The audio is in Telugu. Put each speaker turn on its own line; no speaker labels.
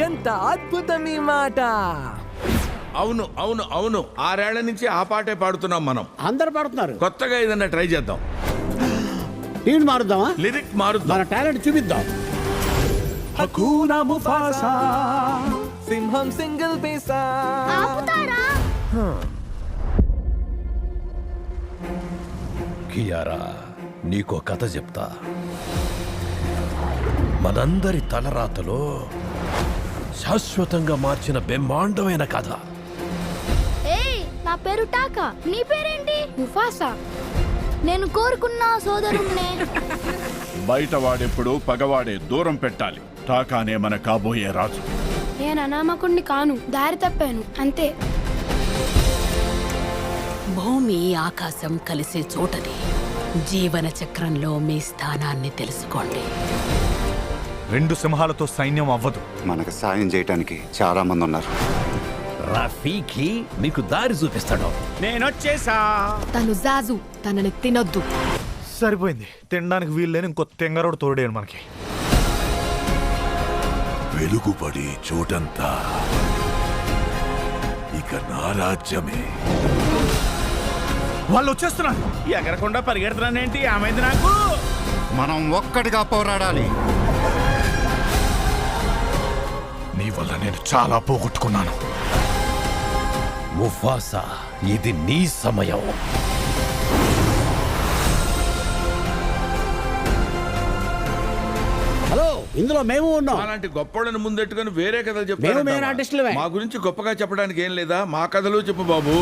ఎంత అద్భుతం ఈ మాట.
అవును అవును అవును 6 ఏళ్ల నుంచి ఆ పాటే పాడుతున్నాం మనం.
అందరు పాడుతున్నారు.
కొత్తగా ఏదన్నా ట్రై చేద్దాం.
టీం మారుద్దామా?
లిరిక్ మారుద్దాం.
మన టాలెంట్ చూపిద్దాం.
హకూనా ముఫాసా, సింహం సింగిల్ పీసా.
ఆపుతారా?
కియారా, నీకో కథ చెప్తా. మనందరి తలరాతలో శాశ్వతంగా మార్చిన బ్రహ్మాండమైన కథ.
ఏయ్, నా పేరు టాకా. నీ పేరేంటి? ముఫాసా. నేను కోరుకున్న సోదరుణ్ణే.
బయట వాడెప్పుడు పగవాడే, దూరం పెట్టాలి. టాకానే మన కాబోయే రాజు.
నేను అనామకుణ్ణి కాను, దారి తప్పాను అంతే.
భూమి ఆకాశం కలిసే చోటని జీవన చక్రంలో మీ స్థానాన్ని తెలుసుకోండి.
2 సింహాలతో సైన్యం అవ్వదు.
మనకు సాయం చేయడానికి చాలా మంది ఉన్నారు.
రఫీకి మీకు దారి చూపిస్తాడు.
నేనొచ్చేసా.
తను జాజు, తనని తినొద్దు.
సరిపోయింది. తినడానికి వీలు లేని ఇంకో తెంగరోడు తోడేను మనకి.
వెలుగుపడి చోటంతా ఇక నా రాజ్యమే.
వాళ్ళు వచ్చేస్తున్నారు.
ఎగరకుండా పరిగెడుతున్నానేంటి? ఆమెంది నాకు.
మనం ఒక్కటిగా పోరాడాలి.
నీ వల్ల నేను చాలా పోగొట్టుకున్నాను.
ముఫాసా, ఇది నీ సమయం.
హలో, ఇందులో మేము ఉన్నాం.
అలాంటి గొప్పలను ముందెట్టుకుని వేరే కథలు
మేము మెయిన్
చెప్తారు.
ఆర్టిస్టులమే.
మా గురించి గొప్పగా చెప్పడానికి ఏం లేదా? మా కథలు చెప్పు బాబు.